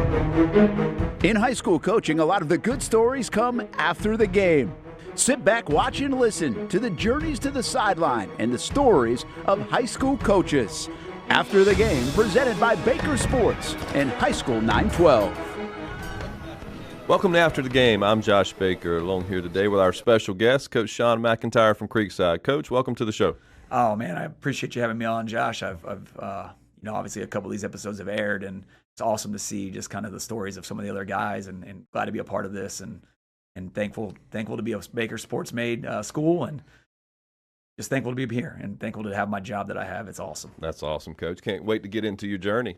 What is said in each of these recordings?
In high school coaching, a lot of the good stories come after the game. Sit back, watch, and listen to the journeys to the sideline and the stories of high school coaches. After the Game, presented by Baker Sports and High School 912. Welcome to After the Game. I'm Josh Baker, along here today with our special guest, Coach Sean McIntyre from Creekside. Coach, welcome to the show. Oh man, I appreciate you having me on, Josh. I've obviously a couple of these episodes have aired, and it's awesome to see just kind of the stories of some of the other guys, and glad to be a part of this, and thankful to be a Baker Sports made school, and just thankful to be here, and thankful to have my job that I have. It's awesome. That's awesome, Coach. Can't wait to get into your journey.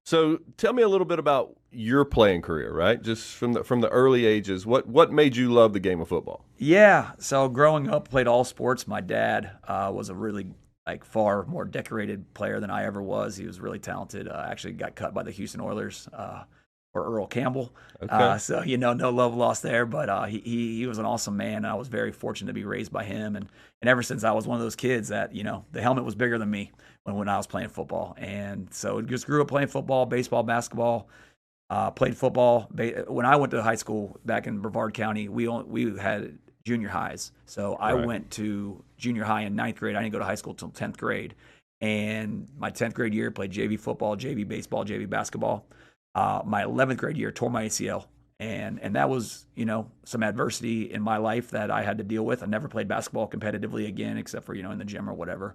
So tell me a little bit about your playing career, right? Just from the early ages, what made you love the game of football? Yeah, so growing up, played all sports. My dad was a really far more decorated player than I ever was. He was really talented. Actually got cut by the Houston Oilers or Earl Campbell. Okay. So no love lost there. But he was an awesome man, and I was very fortunate to be raised by him. And ever since I was one of those kids that the helmet was bigger than me when I was playing football. And so just grew up playing football, baseball, basketball. Played football. When I went to high school back in Brevard County, we had junior highs. So I went to junior high in 9th grade. I didn't go to high school until 10th grade. And my 10th grade year, played JV football, JV baseball, JV basketball. My 11th grade year, tore my ACL. And that was, some adversity in my life that I had to deal with. I never played basketball competitively again, except for, in the gym or whatever.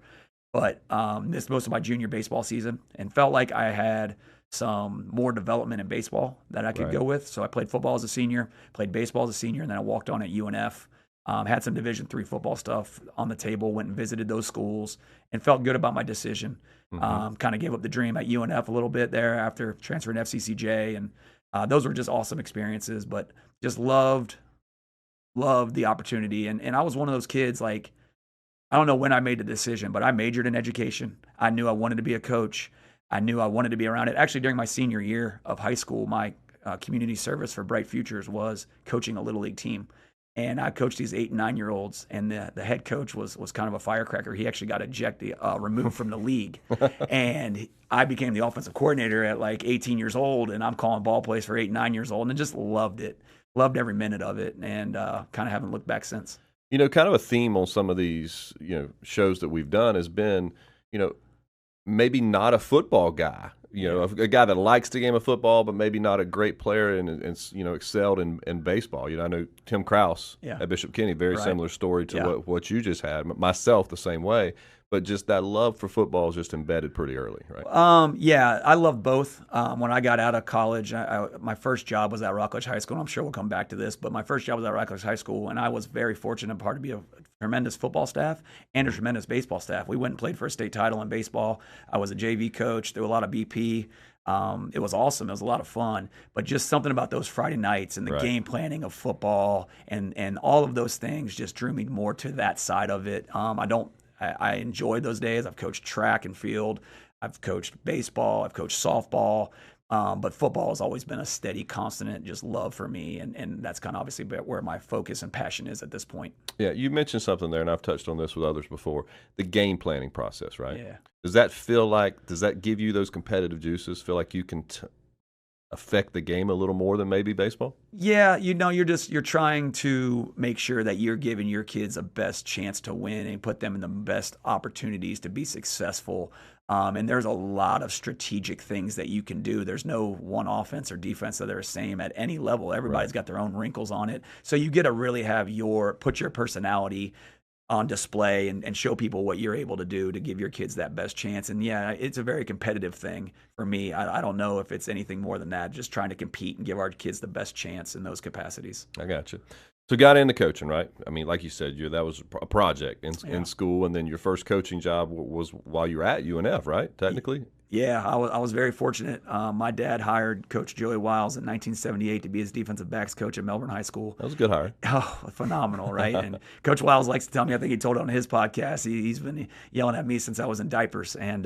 But this most of my junior baseball season, and felt like I had some more development in baseball that I could go with. So I played football as a senior, played baseball as a senior, and then I walked on at UNF. Had some Division III football stuff on the table, went and visited those schools, and felt good about my decision. Kind of gave up the dream at UNF a little bit there after transferring to FCCJ, and those were just awesome experiences, but just loved the opportunity. And I was one of those kids, I don't know when I made the decision, but I majored in education. I knew I wanted to be a coach. I knew I wanted to be around it. Actually, during my senior year of high school, my community service for Bright Futures was coaching a Little League team. And I coached these 8 and 9-year-olds, and the head coach was kind of a firecracker. He actually got removed from the league. And I became the offensive coordinator at 18 years old, and I'm calling ball plays for 8 and 9 years old, and just loved it. Loved every minute of it, and kind of haven't looked back since. Kind of a theme on some of these, shows that we've done has been, maybe not a football guy, a guy that likes the game of football, but maybe not a great player and excelled in baseball. I know Tim Krause at Bishop Kenny, very similar story to what you just had. Myself, the same way. But just that love for football is just embedded pretty early, right? I loved both. When I got out of college, my first job was at Rockledge High School. And I'm sure we'll come back to this, but my first job was at Rockledge High School, and I was very fortunate part to be a tremendous football staff and a tremendous baseball staff. We went and played for a state title in baseball. I was a JV coach, threw a lot of BP. It was awesome. It was a lot of fun. But just something about those Friday nights and the game planning of football and all of those things just drew me more to that side of it. I enjoyed those days. I've coached track and field. I've coached baseball. I've coached softball. But football has always been a steady, constant, just love for me. And that's kind of obviously where my focus and passion is at this point. Yeah, you mentioned something there, and I've touched on this with others before, the game planning process, right? Yeah. Does that give you those competitive juices, feel like you can affect the game a little more than maybe baseball? Yeah, you're trying to make sure that you're giving your kids the best chance to win and put them in the best opportunities to be successful. And there's a lot of strategic things that you can do. There's no one offense or defense that are the same at any level. Everybody's got their own wrinkles on it. So you get to really have put your personality on display and show people what you're able to do to give your kids that best chance. And yeah, it's a very competitive thing for me. I don't know if it's anything more than that, just trying to compete and give our kids the best chance in those capacities. I got you. So got into coaching, right? I mean, like you said, that was a project in school, and then your first coaching job was while you were at UNF, right, technically? Yeah, I was very fortunate. My dad hired Coach Joey Wiles in 1978 to be his defensive backs coach at Melbourne High School. That was a good hire. Oh, phenomenal, right? And Coach Wiles likes to tell me, I think he told it on his podcast, he's been yelling at me since I was in diapers. And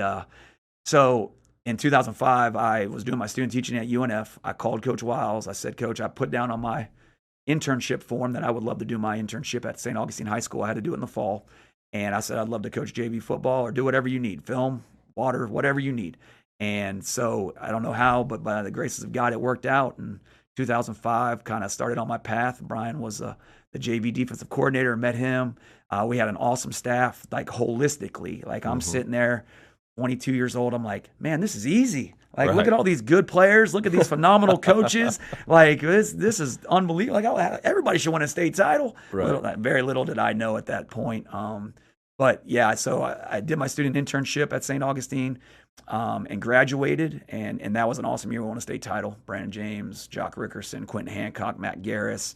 so in 2005, I was doing my student teaching at UNF. I called Coach Wiles. I said, Coach, I put down on my internship form that I would love to do my internship at St. Augustine High School. I had to do it in the fall. And I said, I'd love to coach JV football or do whatever you need, film, water, whatever you need. And so I don't know how, but by the graces of God, it worked out. And 2005 kind of started on my path. Brian was the JV defensive coordinator. Met him. We had an awesome staff, like holistically. Like I'm sitting there, 22 years old. I'm like, man, this is easy. Like, look at all these good players. Look at these phenomenal coaches. Like, this is unbelievable. Like, everybody should win a state title. Right. Very little did I know at that point. But yeah, so I did my student internship at St. Augustine and graduated, and that was an awesome year. We won a state title. Brandon James, Jock Rickerson, Quentin Hancock, Matt Garris,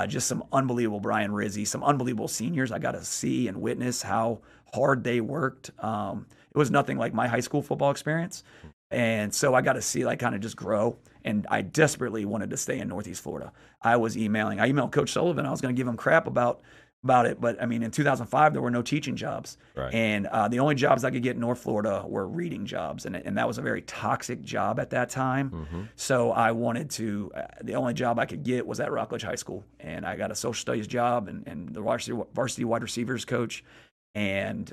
just some unbelievable Brian Rizzi, some unbelievable seniors. I got to see and witness how hard they worked. It was nothing like my high school football experience. And so I got to see, like, kind of just grow. And I desperately wanted to stay in Northeast Florida. I emailed Coach Sullivan. I was going to give him crap about it. But I mean, in 2005, there were no teaching jobs. Right. And the only jobs I could get in North Florida were reading jobs. And that was a very toxic job at that time. So I wanted to, the only job I could get was at Rockledge High School. And I got a social studies job and the varsity wide receivers coach. And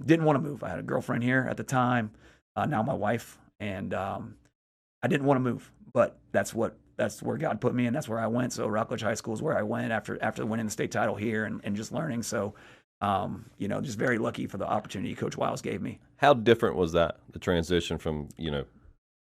didn't want to move. I had a girlfriend here at the time, now my wife. And I didn't want to move, but that's where God put me, and that's where I went. So Rockledge High School is where I went after winning the state title here and just learning. So, just very lucky for the opportunity Coach Wiles gave me. How different was that, the transition from,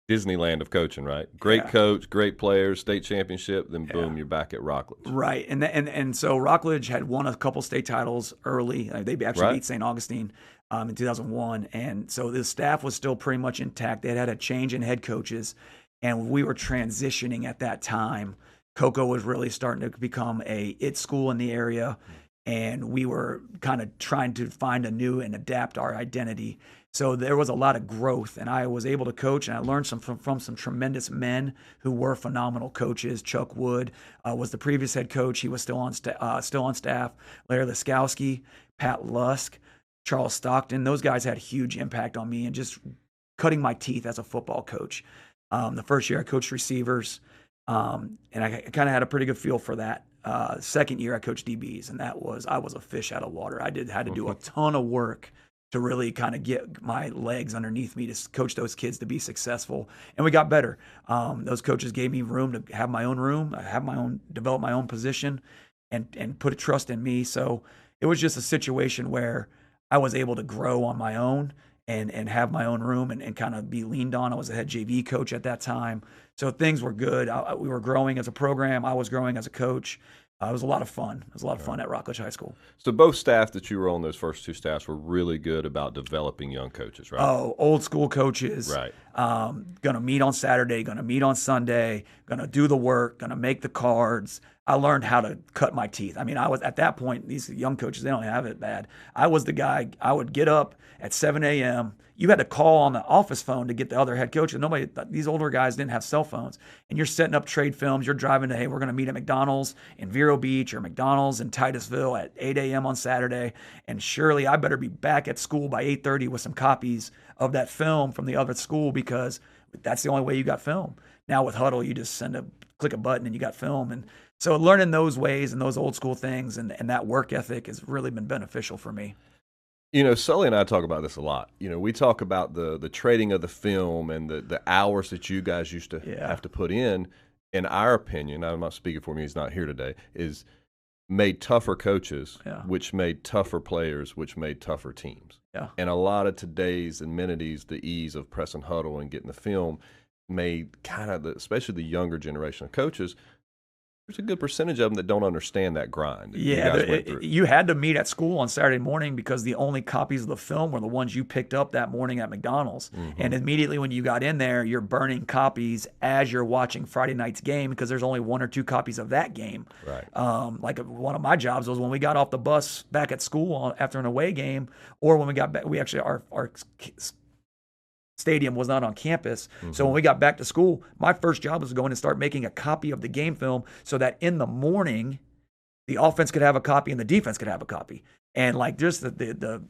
Disneyland of coaching, right? Great coach, great players, state championship, then boom, you're back at Rockledge. Right, and so Rockledge had won a couple state titles early. They actually beat St. Augustine in 2001, and so the staff was still pretty much intact. They had a change in head coaches, and we were transitioning at that time. Cocoa was really starting to become it school in the area, and we were kind of trying to find a new and adapt our identity. So there was a lot of growth, and I was able to coach, and I learned from some tremendous men who were phenomenal coaches. Chuck Wood was the previous head coach; he was still on staff. Larry Laskowski, Pat Lusk, Charles Stockton. Those guys had a huge impact on me and just cutting my teeth as a football coach. The first year I coached receivers, and I kind of had a pretty good feel for that. Second year I coached DBs, and I was a fish out of water. I had to do a ton of work to really kind of get my legs underneath me to coach those kids to be successful. And we got better. Those coaches gave me room to have my own room, develop my own position, and put a trust in me. So it was just a situation where I was able to grow on my own and have my own room and kind of be leaned on. I was a head JV coach at that time. So things were good. We were growing as a program. I was growing as a coach. It was a lot of fun. It was a lot of fun at Rockledge High School. So both staff that you were on, those first two staffs, were really good about developing young coaches, right? Oh, old school coaches. Right. Going to meet on Saturday, going to meet on Sunday, going to do the work, going to make the cards. I learned how to cut my teeth. I mean, I was at that point, these young coaches, they don't have it bad. I was the guy, I would get up at 7 a.m. You had to call on the office phone to get the other head coach. And these older guys didn't have cell phones. And you're setting up trade films. You're driving to, hey, we're going to meet at McDonald's in Vero Beach or McDonald's in Titusville at 8 a.m. on Saturday. And surely I better be back at school by 8:30 with some copies of that film from the other school because that's the only way you got film. Now with Huddle, you just click a button and you got film. And so learning those ways and those old school things and that work ethic has really been beneficial for me. Sully and I talk about this a lot. We talk about the trading of the film and the hours that you guys used to have to put in our opinion, I'm not speaking for me, he's not here today, is made tougher coaches, which made tougher players, which made tougher teams. Yeah. And a lot of today's amenities, the ease of press and huddle and getting the film, made kind of, especially the younger generation of coaches, there's a good percentage of them that don't understand that grind. That you guys went through. You had to meet at school on Saturday morning because the only copies of the film were the ones you picked up that morning at McDonald's. Mm-hmm. And immediately when you got in there, you're burning copies as you're watching Friday night's game because there's only one or two copies of that game. Right. Like one of my jobs was when we got off the bus back at school after an away game, or when we got back, we actually our stadium was not on campus. Mm-hmm. So when we got back to school, my first job was to go in and start making a copy of the game film so that in the morning, the offense could have a copy and the defense could have a copy. And like just the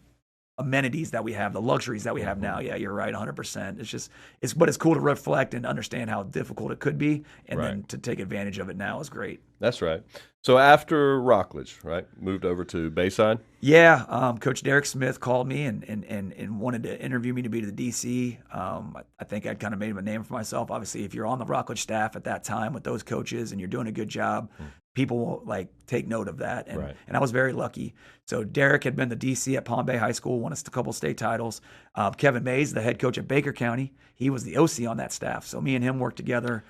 amenities that we have, the luxuries that we have now. Yeah, you're right, 100%. But it's cool to reflect and understand how difficult it could be, and then to take advantage of it now is great. That's right. So after Rockledge, right, moved over to Bayside? Yeah, Coach Derek Smith called me and wanted to interview me to be to the DC. I think I'd kind of made a name for myself. Obviously, if you're on the Rockledge staff at that time with those coaches and you're doing a good job, people will like take note of that. And I was very lucky. So Derek had been the DC at Palm Bay High School, won us a couple state titles. Kevin Mays, the head coach at Baker County, he was the OC on that staff. So me and him worked together.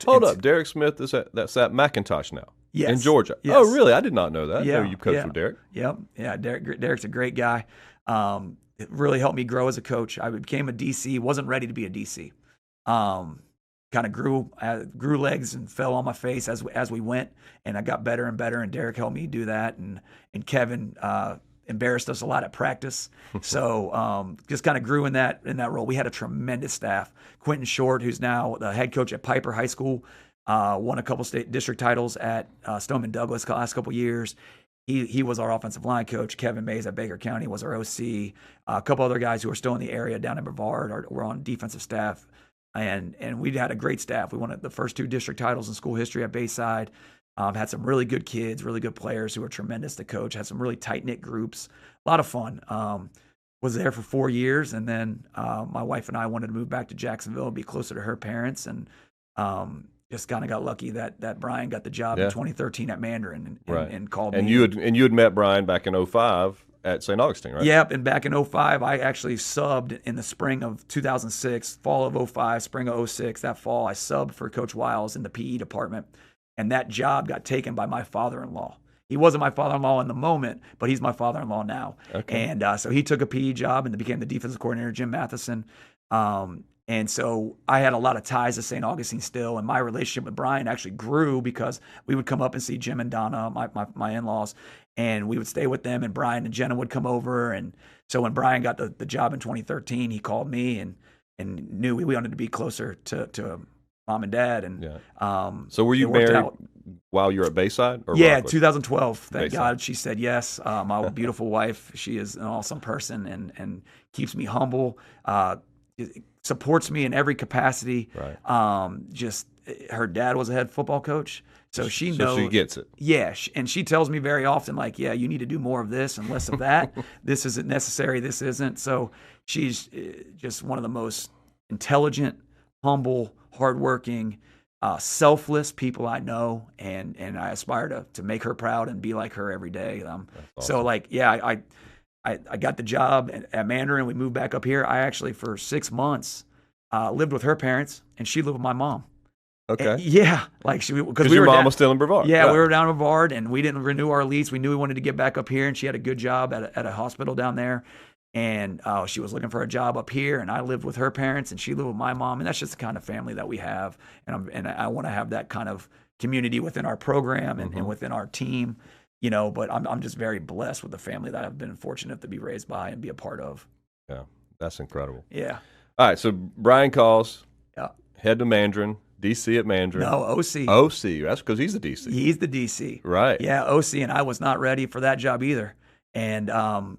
Hold up, Derek Smith that's at McIntyre now. Yes. In Georgia. Yes. Oh, really? I did not know that. Yeah. I know you coached with Derek. Yep. Yeah. Derek's a great guy. It really helped me grow as a coach. I became a DC, wasn't ready to be a DC. Kind of grew legs and fell on my face as we went, and I got better and better, and Derek helped me do that, and Kevin embarrassed us a lot at practice. So just kind of grew in that role. We had a tremendous staff. Quentin Short, who's now the head coach at Piper High School, won a couple state district titles at Stoneman Douglas the last couple years. He was our offensive line coach. Kevin Mays at Baker County was our OC. A couple other guys who are still in the area down in Brevard were on defensive staff. And we had a great staff. We won the first 2 district titles in school history at Bayside. Had some really good kids, really good players who were tremendous to coach. Had some really tight-knit groups. A lot of fun. Was there for 4 years, and then my wife and I wanted to move back to Jacksonville and be closer to her parents, and just kind of got lucky that Brian got the job in 2013 at Mandarin and called me. And you had met Brian back in 05 at St. Augustine, right? Yep, and back in 05, I actually subbed in the spring of 2006, fall of 05, spring of 06. That fall, I subbed for Coach Wiles in the PE department, and that job got taken by my father-in-law. He wasn't my father-in-law in the moment, but he's my father-in-law now. Okay. And so he took a PE job and became the defensive coordinator, Jim Matheson. And so I had a lot of ties to St. Augustine still, and my relationship with Brian actually grew because we would come up and see Jim and Donna, my in-laws, and we would stay with them, and Brian and Jenna would come over. And so when Brian got the job in 2013, he called me and knew we wanted to be closer to Mom and Dad. And so were you married while you were at Bayside? Or yeah, Rockledge? 2012. Thank Bayside. God she said yes. My beautiful wife, she is an awesome person and keeps me humble. Supports me in every capacity. Right. Just her dad was a head football coach, so she knows. So she gets it. Yeah, and she tells me very often, like, yeah, you need to do more of this and less of that. This isn't necessary. This isn't. So she's just one of the most intelligent, humble, hardworking, selfless people I know, and I aspire to make her proud and be like her every day. Awesome. So like, yeah, I got the job at Mandarin. We moved back up here. I actually, for 6 months, lived with her parents, and she lived with my mom. Okay. Yeah, like because your mom was still in Brevard. Yeah, we were down in Brevard, and we didn't renew our lease. We knew we wanted to get back up here, and she had a good job at a hospital down there, and she was looking for a job up here, and I lived with her parents, and she lived with my mom, and that's just the kind of family that we have, and I want to have that kind of community within our program and within our team. You know, but I'm just very blessed with the family that I've been fortunate to be raised by and be a part of. Yeah, that's incredible. Yeah. All right, so Brian calls. Yeah. Head to Mandarin, DC at Mandarin. No, OC. OC. That's because he's the DC. He's the DC. Right. Yeah, OC, and I was not ready for that job either. And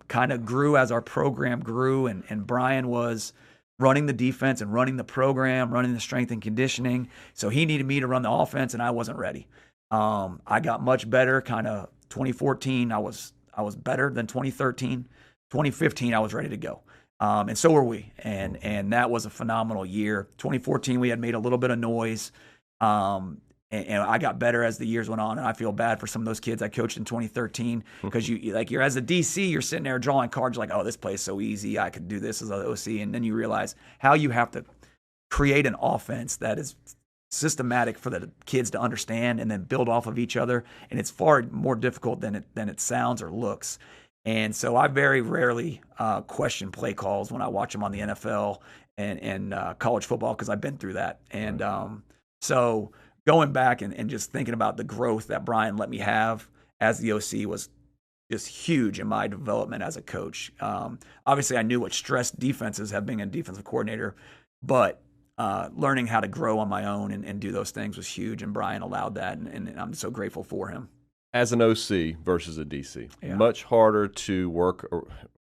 kind of grew as our program grew, and Brian was running the defense and running the program, running the strength and conditioning. So he needed me to run the offense, and I wasn't ready. I got much better kind of 2014, I was better than 2013. 2015, I was ready to go. And so were we. And that was a phenomenal year. 2014, we had made a little bit of noise. And I got better as the years went on. And I feel bad for some of those kids I coached in 2013 because you're as a DC, you're sitting there drawing cards like, oh, this play's so easy. I could do this as an OC. And then you realize how you have to create an offense that is systematic for the kids to understand and then build off of each other, and it's far more difficult than it sounds or looks. And so I very rarely question play calls when I watch them on the NFL and college football because I've been through that. And so going back and just thinking about the growth that Brian let me have as the OC was just huge in my development as a coach. Obviously, I knew what stress defenses have being a defensive coordinator, but learning how to grow on my own and do those things was huge, and Brian allowed that, and I'm so grateful for him. As an OC versus a DC, much harder to work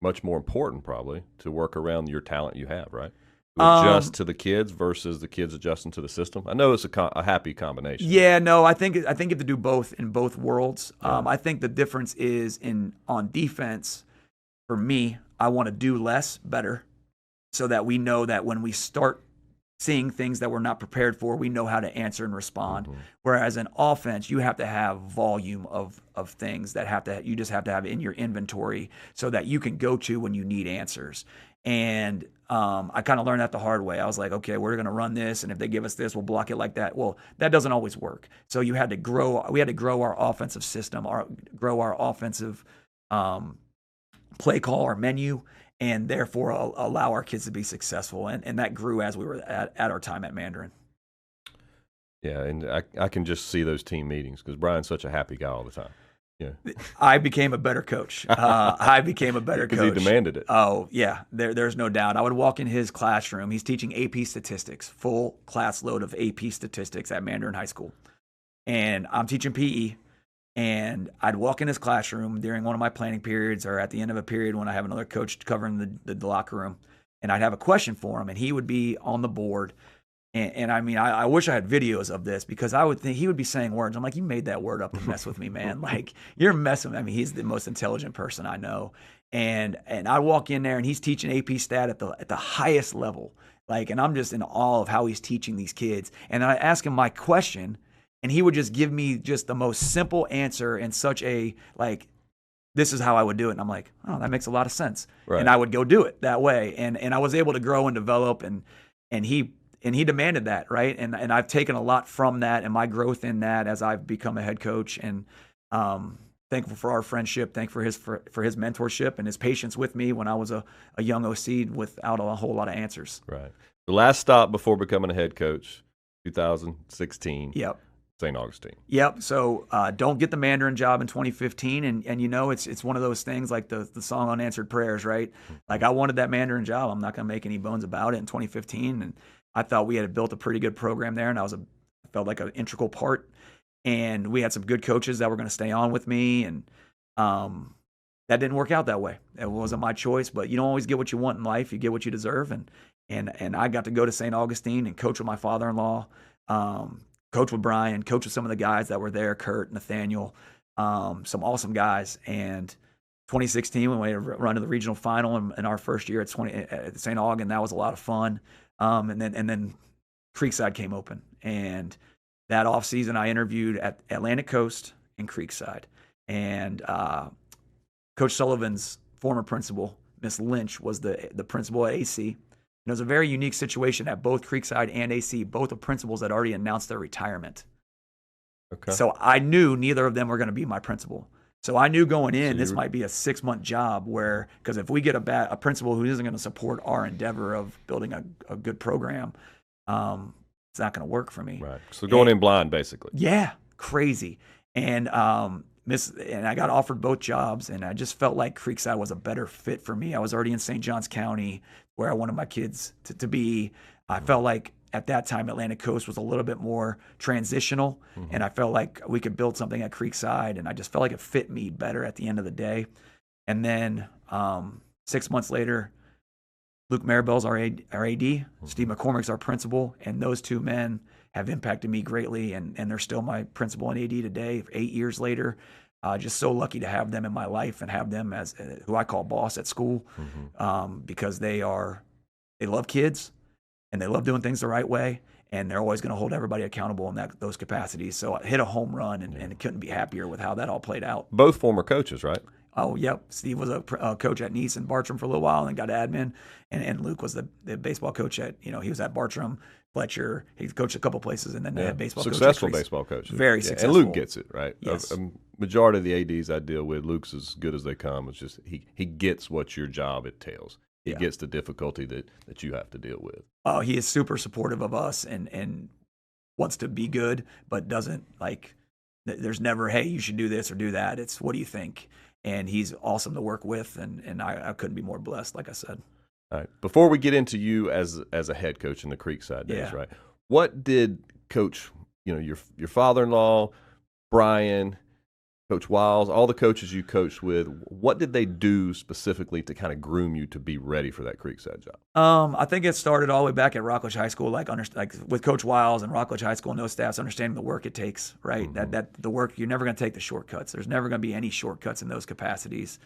much more important probably to work around your talent you have, right? To adjust to the kids versus the kids adjusting to the system. I know it's a happy combination. Yeah, no, I think you have to do both in both worlds. I think the difference is on defense. For me, I want to do less better, so that we know that when we start seeing things that we're not prepared for, we know how to answer and respond. Whereas in offense, you have to have volume of things that you just have to have in your inventory so that you can go to when you need answers. And I kind of learned that the hard way. I was like, okay, we're going to run this, and if they give us this, we'll block it like that. Well, that doesn't always work. So we had to grow our offensive system, grow our offensive play call, our menu, and therefore allow our kids to be successful. And that grew as we were at our time at Mandarin. Yeah, and I can just see those team meetings because Brian's such a happy guy all the time. Yeah, I became a better coach. I became a better coach. Because he demanded it. Oh, yeah, there's no doubt. I would walk in his classroom. He's teaching AP statistics, full class load of AP statistics at Mandarin High School. And I'm teaching PE. And I'd walk in his classroom during one of my planning periods or at the end of a period when I have another coach covering the locker room. And I'd have a question for him, and he would be on the board. And I mean, I wish I had videos of this because I would think he would be saying words. I'm like, you made that word up to mess with me, man. Like, you're messing with me. I mean, he's the most intelligent person I know. And I walk in there, and he's teaching AP stat at the highest level. Like, and I'm just in awe of how he's teaching these kids. And I ask him my question, and he would just give me just the most simple answer in such a, like, this is how I would do it. And I'm like, oh, that makes a lot of sense. Right. And I would go do it that way. And I was able to grow and develop, and he demanded that, right? And I've taken a lot from that and my growth in that as I've become a head coach. And thankful for our friendship, thankful for his mentorship and his patience with me when I was a young OC without a whole lot of answers. Right. The last stop before becoming a head coach, 2016. Yep. St. Augustine. Yep. So don't get the Mandarin job in 2015. And you know, it's one of those things like the song Unanswered Prayers, right? Like, I wanted that Mandarin job. I'm not going to make any bones about it in 2015. And I thought we had built a pretty good program there, and I felt like an integral part. And we had some good coaches that were going to stay on with me. And that didn't work out that way. It wasn't my choice, but you don't always get what you want in life. You get what you deserve. And I got to go to St. Augustine and coach with my father-in-law, coach with Brian, coach with some of the guys that were there, Kurt, Nathaniel, some awesome guys. And 2016, we went to run to the regional final in our first year at St. Aug, and that was a lot of fun. And then Creekside came open. And that offseason, I interviewed at Atlantic Coast and Creekside. And Coach Sullivan's former principal, Miss Lynch, was the principal at AC. And it was a very unique situation at both Creekside and AC. Both the principals had already announced their retirement. Okay. So I knew neither of them were going to be my principal. So I knew going in, this might be a 6-month job because if we get a principal who isn't going to support our endeavor of building a good program, it's not going to work for me. Right. So going in blind, basically. Yeah, crazy. And I got offered both jobs, and I just felt like Creekside was a better fit for me. I was already in St. Johns County, where I wanted my kids to be. I felt like at that time Atlantic Coast was a little bit more transitional, and I felt like we could build something at Creekside, and I just felt like it fit me better at the end of the day. And then 6 months later, Luke Maribel's our AD, Steve McCormick's our principal, and those two men have impacted me greatly, and they're still my principal and AD today, 8 years later. Just so lucky to have them in my life and have them as who I call boss at school, because they love kids and they love doing things the right way, and they're always going to hold everybody accountable in those capacities. So I hit a home run, and couldn't be happier with how that all played out. Both former coaches, right? Oh, yep. Steve was a coach at Nice and Bartram for a little while and got admin. And Luke was the baseball coach he was at Bartram, Fletcher. He coached a couple places, and then they had baseball coach. Successful baseball coach. Very successful. And Luke gets it, right? Yes. A majority of the ADs I deal with, Luke's as good as they come. It's just he gets what your job entails. He gets the difficulty that you have to deal with. Oh, he is super supportive of us and wants to be good, but doesn't there's never, hey, you should do this or do that. It's, what do you think? And he's awesome to work with, and I couldn't be more blessed, like I said. All right. Before we get into you as a head coach in the Creekside days, right? What did Coach, your father-in-law, Brian, Coach Wiles, all the coaches you coached with, what did they do specifically to kind of groom you to be ready for that Creekside job? I think it started all the way back at Rockledge High School, like with Coach Wiles and Rockledge High School and those staffs, understanding the work it takes, right? Mm-hmm. That the work, you're never going to take the shortcuts. There's never going to be any shortcuts in those capacities.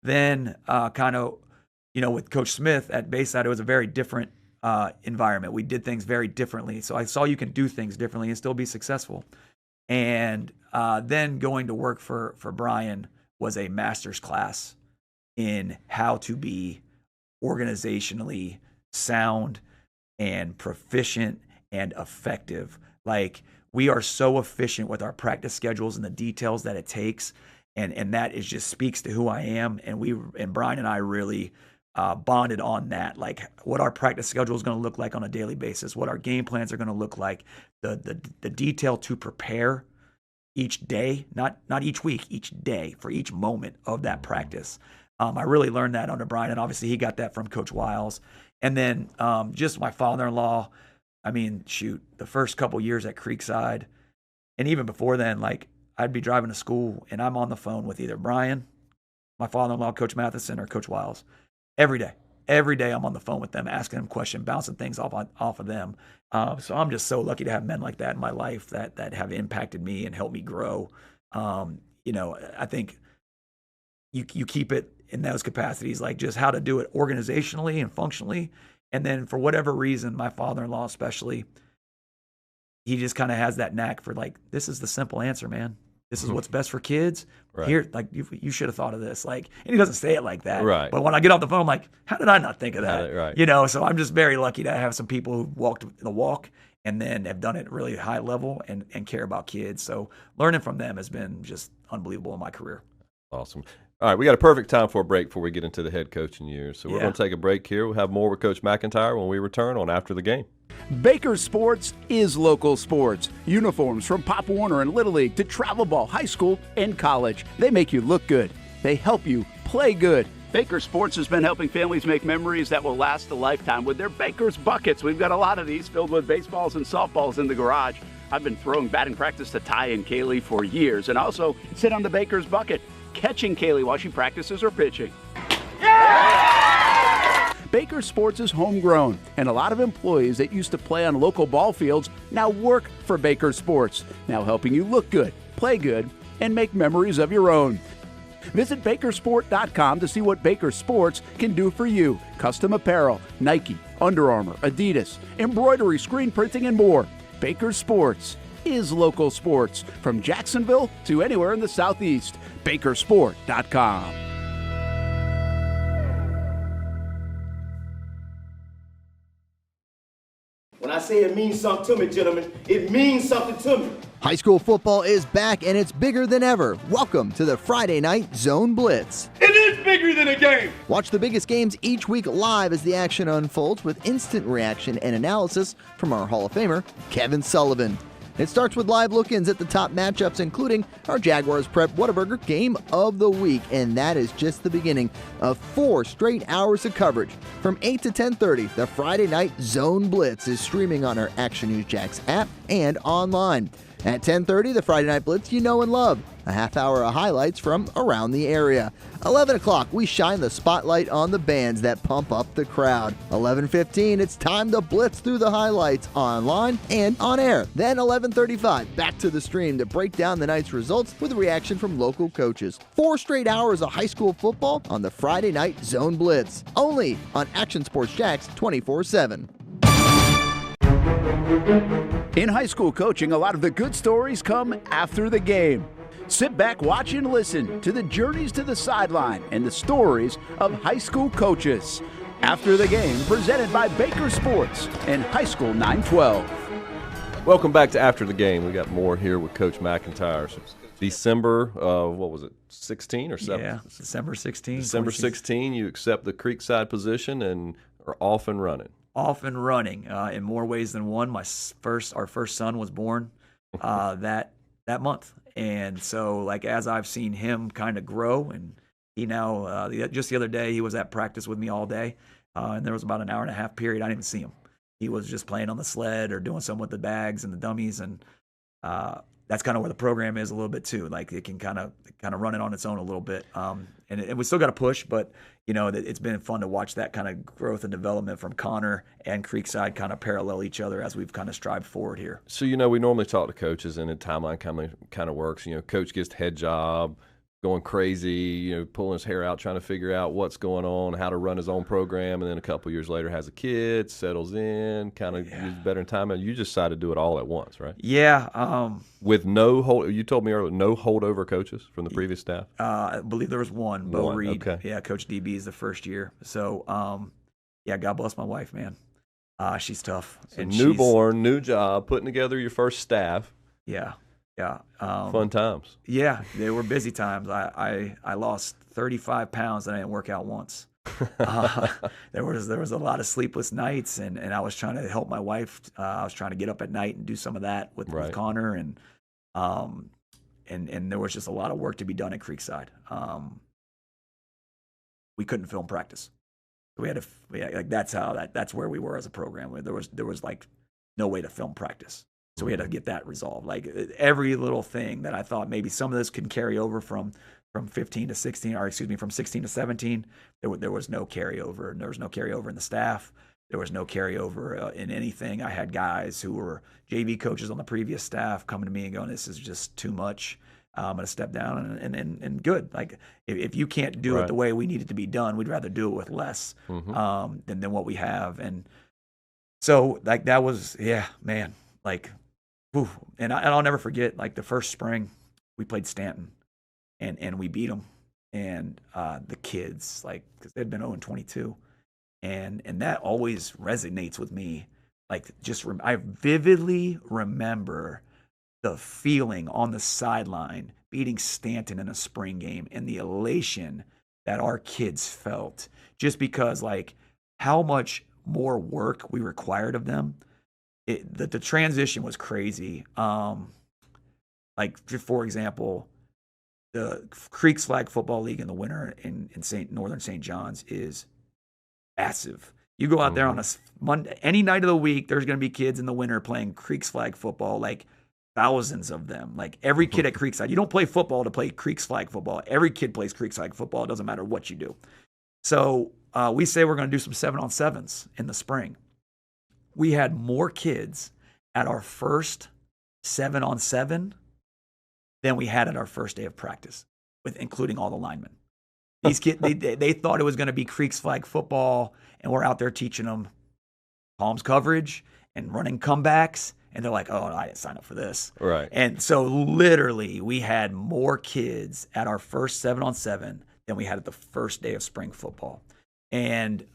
Then with Coach Smith at Bayside, it was a very different environment. We did things very differently. So I saw you can do things differently and still be successful. And then going to work for Brian was a master's class in how to be organizationally sound and proficient and effective. Like, we are so efficient with our practice schedules and the details that it takes. And that is just speaks to who I am. And Brian and I really bonded on that, like what our practice schedule is going to look like on a daily basis, what our game plans are going to look like, the detail to prepare each day, not each week, each day for each moment of that practice. I really learned that under Brian, and obviously he got that from Coach Wiles. And then just my father-in-law, the first couple years at Creekside, and even before then, like I'd be driving to school and I'm on the phone with either Brian, my father-in-law, Coach Matheson, or Coach Wiles. Every day I'm on the phone with them, asking them questions, bouncing things off of them. So I'm just so lucky to have men like that in my life that have impacted me and helped me grow. I think you keep it in those capacities, like just how to do it organizationally and functionally. And then for whatever reason, my father-in-law especially, he just kind of has that knack for like, this is the simple answer, man. This is what's best for kids. Right. Here, like you should have thought of this. Like, and he doesn't say it like that. Right. But when I get off the phone, I'm like, how did I not think of that? Right. So I'm just very lucky to have some people who walked the walk and then have done it at really high level and care about kids. So learning from them has been just unbelievable in my career. Awesome. All right, we got a perfect time for a break before we get into the head coaching years. So we're going to take a break here. We'll have more with Coach McIntyre when we return on After the Game. Baker Sports is local sports. Uniforms from Pop Warner and Little League to travel ball, high school, and college. They make you look good. They help you play good. Baker Sports has been helping families make memories that will last a lifetime with their Baker's Buckets. We've got a lot of these filled with baseballs and softballs in the garage. I've been throwing batting practice to Ty and Kaylee for years, and also sit on the Baker's Bucket, catching Kaylee while she practices her pitching. Baker Sports is homegrown, and a lot of employees that used to play on local ball fields now work for Baker Sports, now helping you look good, play good, and make memories of your own. Visit Bakersport.com to see what Baker Sports can do for you. Custom apparel, Nike, Under Armour, Adidas, embroidery, screen printing, and more. Baker Sports is local sports, from Jacksonville to anywhere in the Southeast. Bakersport.com. When I say it means something to me, gentlemen, it means something to me. High school football is back and it's bigger than ever. Welcome to the Friday Night Zone Blitz. It is bigger than a game. Watch the biggest games each week live as the action unfolds with instant reaction and analysis from our Hall of Famer, Kevin Sullivan. It starts with live look-ins at the top matchups, including our Jaguars Prep Whataburger Game of the Week, and that is just the beginning of 4 straight hours of coverage. From 8 to 10:30, the Friday Night Zone Blitz is streaming on our Action News Jax app and online. At 10:30, the Friday Night Blitz you know and love. A half hour of highlights from around the area. 11 o'clock, we shine the spotlight on the bands that pump up the crowd. 11:15, it's time to blitz through the highlights online and on air. Then 11:35, back to the stream to break down the night's results with a reaction from local coaches. 4 straight hours of high school football on the Friday Night Zone Blitz. Only on Action Sports Jax 24/7. In high school coaching, a lot of the good stories come after the game. Sit back, watch, and listen to the journeys to the sideline and the stories of high school coaches. After the Game, presented by Baker Sports and High School 912. Welcome back to After the Game. We got more here with Coach McIntyre. So December, 16 or 7? Yeah, December 16. December 16, you accept the Creekside position and are off and running. Off and running in more ways than one. Our first son was born that month. And so, like, as I've seen him kind of grow, and he now, just the other day, he was at practice with me all day, and there was about an hour and a half period. I didn't even see him. He was just playing on the sled or doing something with the bags and the dummies, and that's kind of where the program is a little bit too. Like it can kind of run it on its own a little bit. And we still got to push, but it's been fun to watch that kind of growth and development from Connor and Creekside kind of parallel each other as we've kind of strived forward here. So, we normally talk to coaches and the timeline kind of works. Coach gets the head job, going crazy, pulling his hair out, trying to figure out what's going on, how to run his own program, and then a couple years later has a kid, settles in, kind of gets better in time. And you just decided to do it all at once, right? Yeah. With you told me earlier, no holdover coaches from the previous staff? I believe there was one, Bo Reed. Okay. Yeah, Coach DB is the first year. So, God bless my wife, man. She's tough. So newborn, new job, putting together your first staff. Yeah. Fun times. Yeah, they were busy times. I lost 35 pounds and I didn't work out once. There was a lot of sleepless nights, and I was trying to help my wife. I was trying to get up at night and do some of that with Connor, and there was just a lot of work to be done at Creekside. We couldn't film practice. We had to that's where we were as a program. Where there was like no way to film practice. So we had to get that resolved. Like every little thing that I thought maybe some of this can carry over from 15 to 16, or excuse me, from 16 to 17, there was no carryover. And there was no carryover in the staff. There was no carryover in anything. I had guys who were JV coaches on the previous staff coming to me and going, "This is just too much. I'm going to step down." And good. Like if you can't do it the way we need it to be done, we'd rather do it with less than what we have. And so like that was man. Like, whew. And I'll never forget, like, the first spring we played Stanton, and we beat them. And the kids, like, because they'd been 0-22. And that always resonates with me. Like, I vividly remember the feeling on the sideline beating Stanton in a spring game and the elation that our kids felt. Just because, like, how much more work we required of them. The transition was crazy. Like, for example, the Creeks Flag Football League in the winter in Northern St. John's is massive. You go out there on a Monday, any night of the week, there's going to be kids in the winter playing Creeks Flag football, like thousands of them. Like every kid at Creekside. You don't play football to play Creeks Flag football. Every kid plays Creeks Flag football. It doesn't matter what you do. So we say we're going to do some 7-on-7s in the spring. We had more kids at our first 7-on-7 than we had at our first day of practice, including all the linemen. These kids, they thought it was going to be Creeks Flag football, and we're out there teaching them palms coverage and running comebacks, and they're like, "Oh, I didn't sign up for this." Right. And so literally, we had more kids at our first 7-on-7 than we had at the first day of spring football. And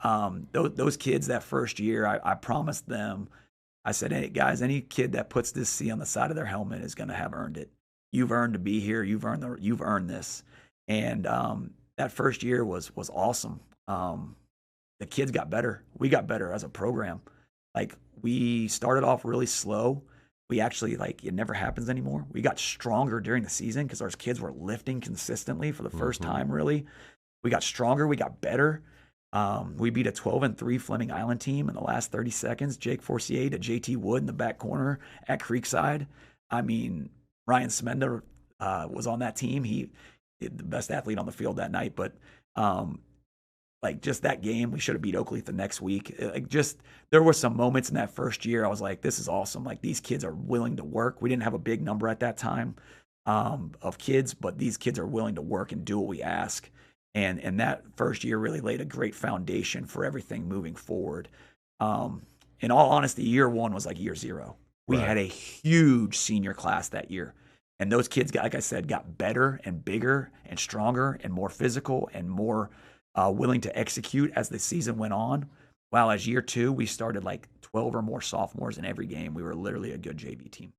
those kids that first year, I promised them, I said, "Hey, guys, any kid that puts this C on the side of their helmet is going to have earned it. You've earned to be here. You've earned this." And that first year was awesome. The kids got better. We got better as a program. Like we started off really slow. We actually, like, it never happens anymore. We got stronger during the season because our kids were lifting consistently for the first time, really. We got stronger. We got better. We beat a 12-3 Fleming Island team in the last 30 seconds. Jake Forcier to JT Wood in the back corner at Creekside. I mean, Ryan Smenda was on that team. He the best athlete on the field that night. But like just that game, we should have beat Oakleaf the next week. Like just there were some moments in that first year I was like, this is awesome. Like these kids are willing to work. We didn't have a big number at that time of kids, but these kids are willing to work and do what we ask. And that first year really laid a great foundation for everything moving forward. In all honesty, year one was like year zero. We had a huge senior class that year. And those kids, like I said, got better and bigger and stronger and more physical and more willing to execute as the season went on. While as year two, we started like 12 or more sophomores in every game. We were literally a good JV team.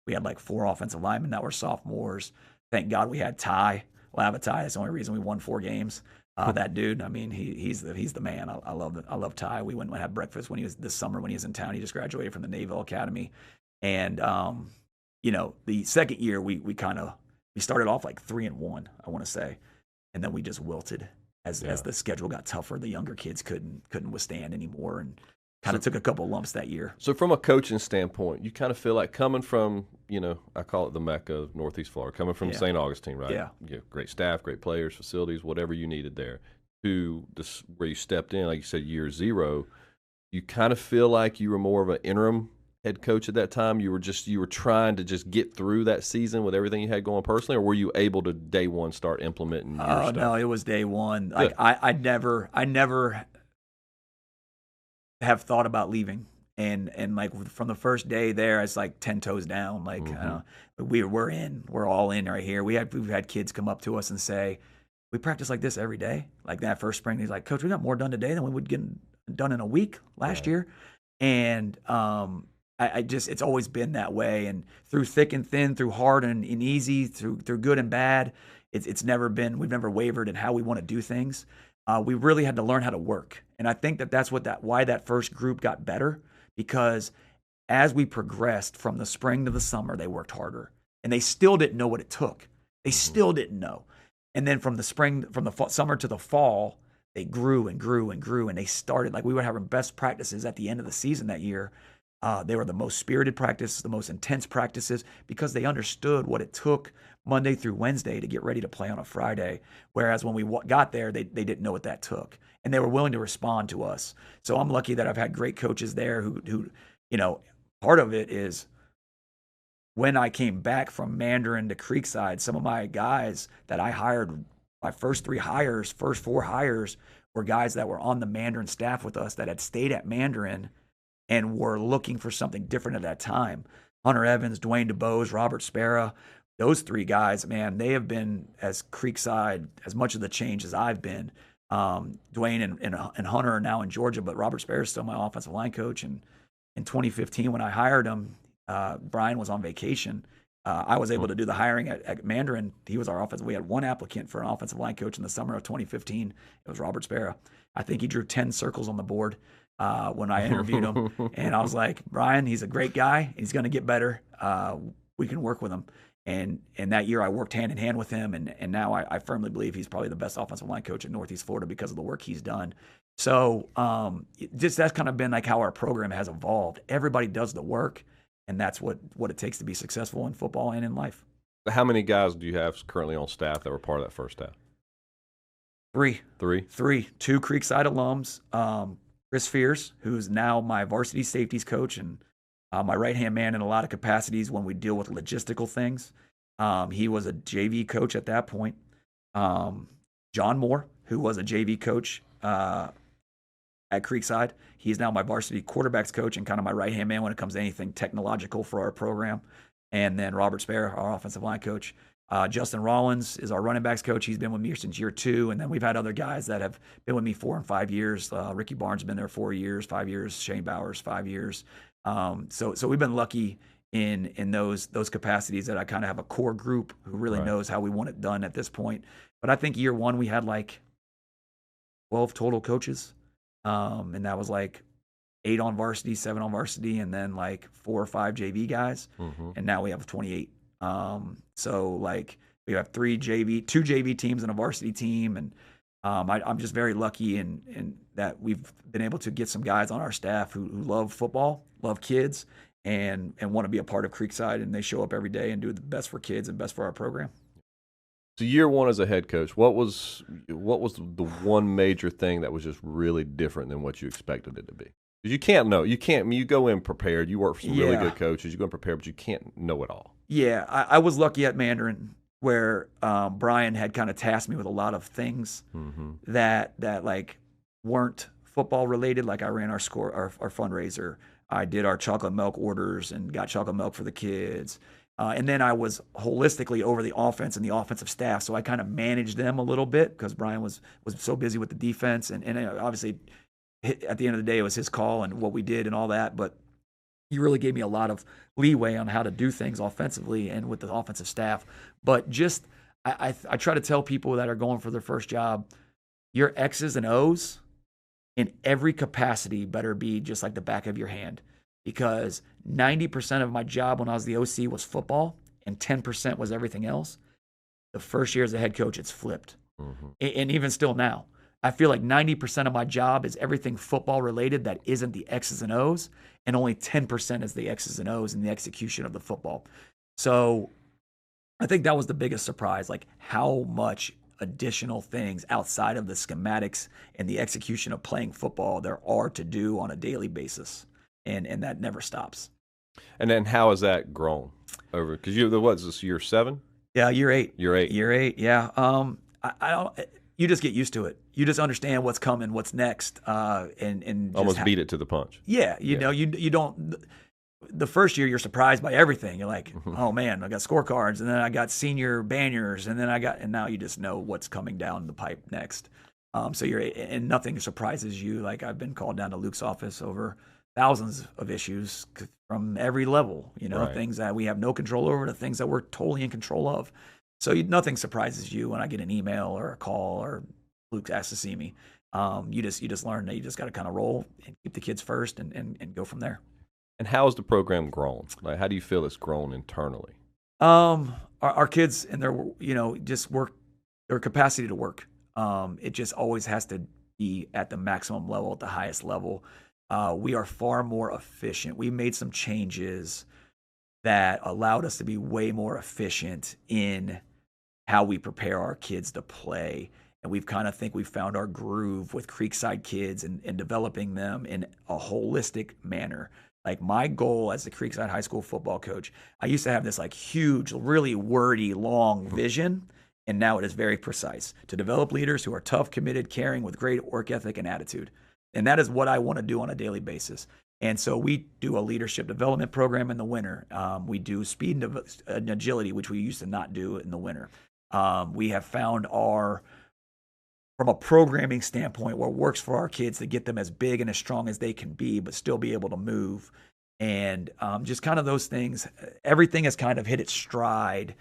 We had like 4 offensive linemen that were sophomores. Thank God we had Ty. Lavatai. That's the only reason we won 4 games. That dude, I mean, he's the man. I love Ty. We went and had breakfast when he was this summer when he was in town. He just graduated from the Naval Academy, and the second year we started off like 3-1, I want to say, and then we just wilted as the schedule got tougher. The younger kids couldn't withstand anymore, and kind of took a couple lumps that year. So from a coaching standpoint, you kind of feel like coming from, I call it the Mecca of Northeast Florida, coming from St. Augustine, right? Yeah. Great staff, great players, facilities, whatever you needed there, to this, where you stepped in, like you said, year zero. You kind of feel like you were more of an interim head coach at that time. You were trying to just get through that season with everything you had going personally, or were you able to day one start implementing your stuff? No, it was day one. Like I never have thought about leaving, and like from the first day there, it's like 10 toes down. Like we're all in right here. We've had kids come up to us and say, we practice like this every day. Like that first spring, he's like, Coach, we got more done today than we would get done in a week last year. And it's always been that way. And through thick and thin, through hard and easy, through good and bad, we've never wavered in how we want to do things. We really had to learn how to work. And I think that's why that first group got better, because as we progressed from the spring to the summer, they worked harder, and they still didn't know what it took. They still didn't know. And then from the summer to the fall, they grew and grew and grew, and they started, like, we were having best practices at the end of the season that year. They were the most spirited practices, the most intense practices, because they understood what it took Monday through Wednesday to get ready to play on a Friday. Whereas when we got there, they didn't know what that took, and they were willing to respond to us. So I'm lucky that I've had great coaches there who part of it is when I came back from Mandarin to Creekside, some of my guys that I hired, my first four hires were guys that were on the Mandarin staff with us that had stayed at Mandarin and were looking for something different at that time. Hunter Evans, Dwayne DeBose, Robert Spera, those three guys, man, they have been as Creekside as much of the change as I've been. Dwayne and Hunter are now in Georgia, but Robert Spera is still my offensive line coach. And in 2015, when I hired him, Brian was on vacation. I was able to do the hiring at Mandarin. He was our offensive. We had one applicant for an offensive line coach in the summer of 2015. It was Robert Spera. I think he drew 10 circles on the board when I interviewed him. And I was like, Brian, he's a great guy. He's going to get better. We can work with him. And that year I worked hand in hand with him. And now I firmly believe he's probably the best offensive line coach in Northeast Florida because of the work he's done. So that's kind of been like how our program has evolved. Everybody does the work. And that's what it takes to be successful in football and in life. How many guys do you have currently on staff that were part of that first staff? Three. 2 Creekside alums. Chris Fierce, who's now my varsity safeties coach and my right-hand man in a lot of capacities when we deal with logistical things. He was a JV coach at that point. John Moore, who was a JV coach at Creekside. He's now my varsity quarterbacks coach and kind of my right-hand man when it comes to anything technological for our program. And then Robert Spera, our offensive line coach. Justin Rollins is our running backs coach. He's been with me since year 2. And then we've had other guys that have been with me 4 and 5 years. Ricky Barnes has been there 4 years, 5 years. Shane Bowers, 5 years. So we've been lucky in those capacities that I kind of have a core group who really knows how we want it done at this point. But I think year 1 we had like 12 total coaches. And that was like 8 on varsity, 7 on varsity, and then like 4 or 5 JV guys. And now we have 28. So like we have 2 JV teams and a varsity team. And I'm just very lucky in that we've been able to get some guys on our staff who love football, love kids, and want to be a part of Creekside. And they show up every day and do the best for kids and best for our program. So year 1 as a head coach, what was the one major thing that was just really different than what you expected it to be? Because you can't know. You go in prepared. You work for some really good coaches. You go in prepared, but you can't know it all. Yeah, I was lucky at Mandarin where Brian had kind of tasked me with a lot of things that like weren't football related. Like I ran our fundraiser. I did our chocolate milk orders and got chocolate milk for the kids. And then I was holistically over the offense and the offensive staff. So I kind of managed them a little bit because Brian was so busy with the defense. And obviously, at the end of the day, it was his call and what we did and all that. But he really gave me a lot of leeway on how to do things offensively and with the offensive staff. But just I try to tell people that are going for their first job, your X's and O's in every capacity better be just like the back of your hand. Because 90% of my job when I was the OC was football and 10% was everything else. The first year as a head coach, it's flipped. And even still now, I feel like 90% of my job is everything football related that isn't the X's and O's, and only 10% is the X's and O's and the execution of the football. So I think that was the biggest surprise, like how much additional things outside of the schematics and the execution of playing football there are to do on a daily basis. And that never stops. And then how has that grown over? Because what's this, year 7? Yeah, year 8. Year 8. Year 8, yeah. I don't. You just get used to it. You just understand what's coming, what's next, and Almost beat it to the punch. Yeah, you know, you don't. The first year, you're surprised by everything. You're like, oh man, I got scorecards, and then I got senior banners, and now you just know what's coming down the pipe next. And nothing surprises you. Like I've been called down to Luke's office over thousands of issues from every level. You know, right. Things that we have no control over to things that we're totally in control of. So nothing surprises you when I get an email or a call or Luke asks to see me. You just learn that you just got to kind of roll and keep the kids first and go from there. And how has the program grown? Like, how do you feel it's grown internally? Our kids and their just work, their capacity to work. It just always has to be at the maximum level, at the highest level. We are far more efficient. We made some changes that allowed us to be way more efficient in how we prepare our kids to play. And we've kind of think we've found our groove with Creekside kids and developing them in a holistic manner. Like my goal as the Creekside High School football coach, I used to have this like huge, really wordy, long vision. And now it is very precise to develop leaders who are tough, committed, caring with great work ethic and attitude. And that is what I want to do on a daily basis. And so we do a leadership development program in the winter. We do speed and agility, which we used to not do in the winter. We have found from a programming standpoint, what works for our kids to get them as big and as strong as they can be, but still be able to move. And just kind of those things, everything has kind of hit its stride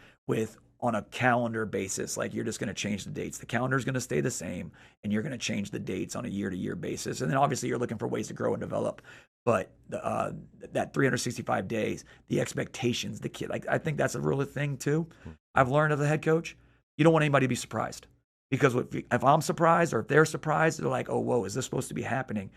on a calendar basis. Like you're just going to change the dates. The calendar is going to stay the same, and you're going to change the dates on a year-to-year basis. And then obviously you're looking for ways to grow and develop. But that 365 days, the expectations, the kid, like I think that's a real thing too. I've learned as a head coach, you don't want anybody to be surprised. Because if I'm surprised or if they're surprised, they're like, oh, whoa, is this supposed to be happening?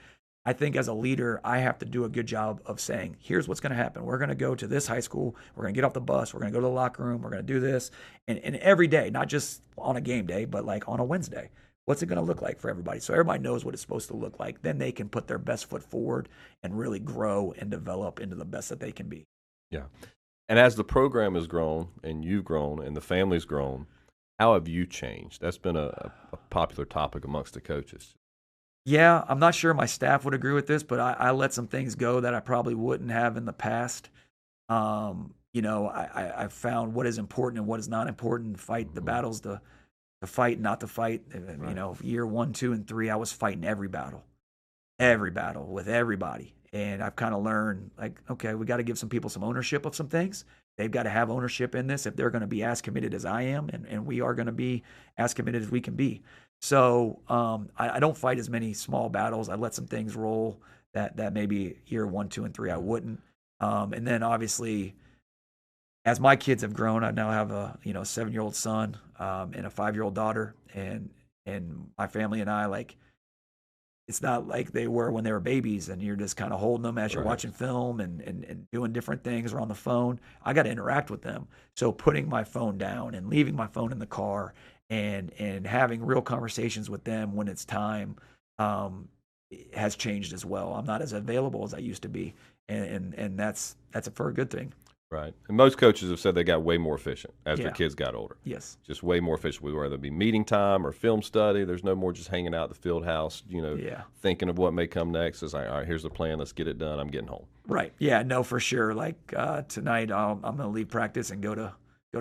I think as a leader, I have to do a good job of saying, here's what's going to happen. We're going to go to this high school. We're going to get off the bus. We're going to go to the locker room. We're going to do this. And every day, not just on a game day, but like on a Wednesday. What's it going to look like for everybody? So everybody knows what it's supposed to look like. Then they can put their best foot forward and really grow and develop into the best that they can be. Yeah. And as the program has grown and you've grown and the family's grown, how have you changed? That's been a popular topic amongst the coaches. Yeah, I'm not sure my staff would agree with this, but I let some things go that I probably wouldn't have in the past. I found what is important and what is not important, fight the battles to fight, not to fight. Right. You know, year 1, 2, and 3, I was fighting every battle with everybody. And I've kind of learned, like, okay, we got to give some people some ownership of some things. They've got to have ownership in this if they're going to be as committed as I am, and we are going to be as committed as we can be. So I don't fight as many small battles. I let some things roll that maybe year 1, 2, and 3 I wouldn't. And then obviously, as my kids have grown, I now have a 7-year-old son and a 5-year-old daughter, and my family and I, like, it's not like they were when they were babies and you're just kind of holding them as you're watching film and doing different things or on the phone. I got to interact with them. So putting my phone down and leaving my phone in the car and having real conversations with them when it's time has changed as well. I'm not as available as I used to be. And that's for a good thing. Right. And most coaches have said they got way more efficient as their kids got older. Yes. Just way more efficient, whether it be meeting time or film study. There's no more just hanging out at the field house, thinking of what may come next. It's like, all right, here's the plan. Let's get it done. I'm getting home. Right. Yeah, no, for sure. Like tonight, I'm going to leave practice and go to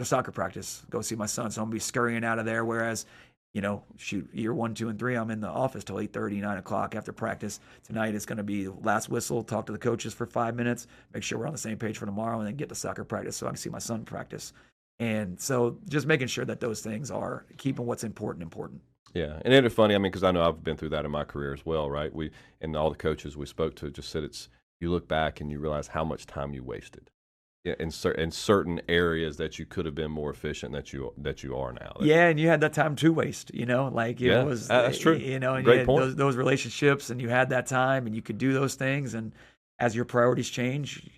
soccer practice, go see my son. So I'm going to be scurrying out of there. Whereas, year 1, 2, and 3, I'm in the office till 8:30, 9 o'clock after practice. Tonight it's going to be last whistle, talk to the coaches for 5 minutes, make sure we're on the same page for tomorrow, and then get to soccer practice so I can see my son practice. And so just making sure that those things are keeping what's important. Yeah, and it's funny, because I know I've been through that in my career as well, right? And all the coaches we spoke to just said you look back and you realize how much time you wasted. Yeah, in certain areas that you could have been more efficient that you are now. Yeah, and you had that time to waste, like it was. That's true. And Great you had point. those relationships, and you had that time, and you could do those things. And as your priorities change,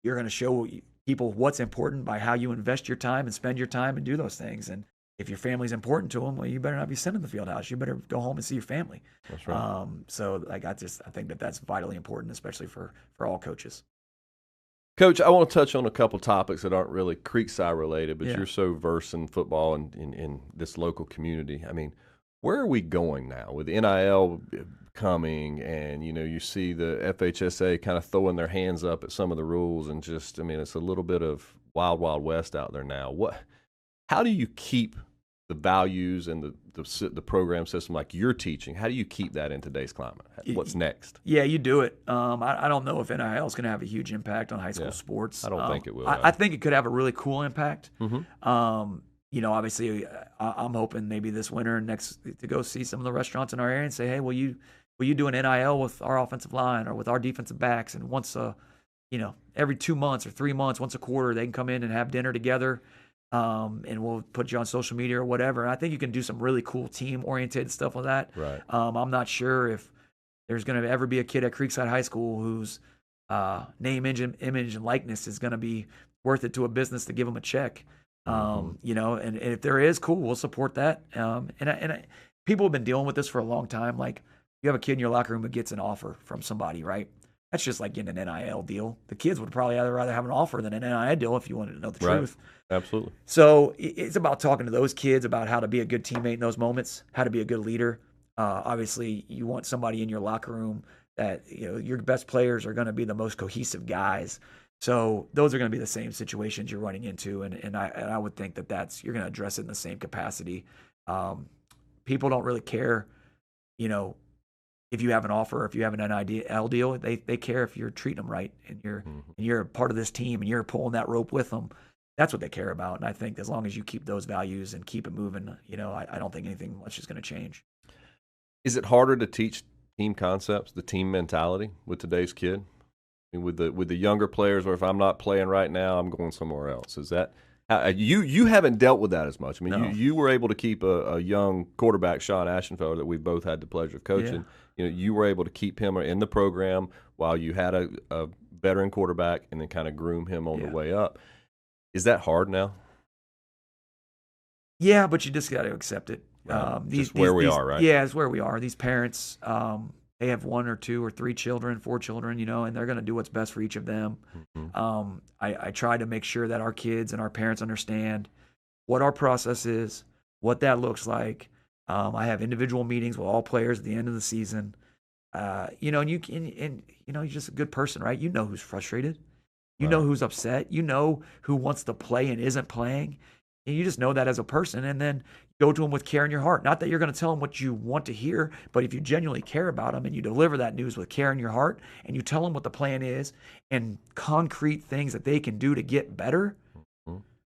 you're going to show people what's important by how you invest your time and spend your time and do those things. And if your family's important to them, well, you better not be sitting in the field house. You better go home and see your family. That's right. So like I think that's vitally important, especially for all coaches. Coach, I want to touch on a couple topics that aren't really Creekside related, but Yeah. you're so versed in football and in this local community. I mean, where are we going now with NIL coming, and you see the FHSA kind of throwing their hands up at some of the rules, and just it's a little bit of wild west out there now. How do you keep the values and the program system like you're teaching? How do you keep that in today's climate? What's next? Yeah, you do it. I don't know if NIL is going to have a huge impact on high school sports. I don't think it will. I think it could have a really cool impact. Mm-hmm. Obviously, I'm hoping maybe this winter to go see some of the restaurants in our area and say, hey, will you do an NIL with our offensive line or with our defensive backs? And once every 2 months or 3 months, once a quarter, they can come in and have dinner together. And we'll put you on social media or whatever. And I think you can do some really cool team-oriented stuff with that. Right. I'm not sure if there's going to ever be a kid at Creekside High School whose name, image, and likeness is going to be worth it to a business to give them a check. And if there is, cool, we'll support that. And people have been dealing with this for a long time. Like, you have a kid in your locker room who gets an offer from somebody, right? That's just like getting an NIL deal. The kids would probably rather have an offer than an NIL deal if you wanted to know the truth. Absolutely. So it's about talking to those kids about how to be a good teammate in those moments, how to be a good leader. Obviously, you want somebody in your locker room that your best players are going to be the most cohesive guys. So those are going to be the same situations you're running into, and I would think that you're going to address it in the same capacity. People don't really care, if you have an offer, if you have an NIL deal, they care if you're treating them right and you're a part of this team and you're pulling that rope with them. That's what they care about. And I think as long as you keep those values and keep it moving, I don't think anything much is going to change. Is it harder to teach team concepts, the team mentality with today's kid? I mean, with the younger players, or if I'm not playing right now, I'm going somewhere else. Is that you haven't dealt with that as much? I mean, No. you were able to keep a young quarterback, Sean Ashenfelder, that we've both had the pleasure of coaching. Yeah. You were able to keep him in the program while you had a veteran quarterback, and then kind of groom him on the way up. Is that hard now? Yeah, but you just got to accept it. Right. Where we are, right? Yeah, it's where we are. These parents, they have 1 or 2 or 3 children, 4 children, and they're going to do what's best for each of them. Mm-hmm. I try to make sure that our kids and our parents understand what our process is, what that looks like. I have individual meetings with all players at the end of the season. And you're just a good person, right? You know who's frustrated. You know who's upset. You know who wants to play and isn't playing. And you just know that as a person, and then go to them with care in your heart. Not that you're going to tell them what you want to hear, but if you genuinely care about them and you deliver that news with care in your heart, and you tell them what the plan is and concrete things that they can do to get better,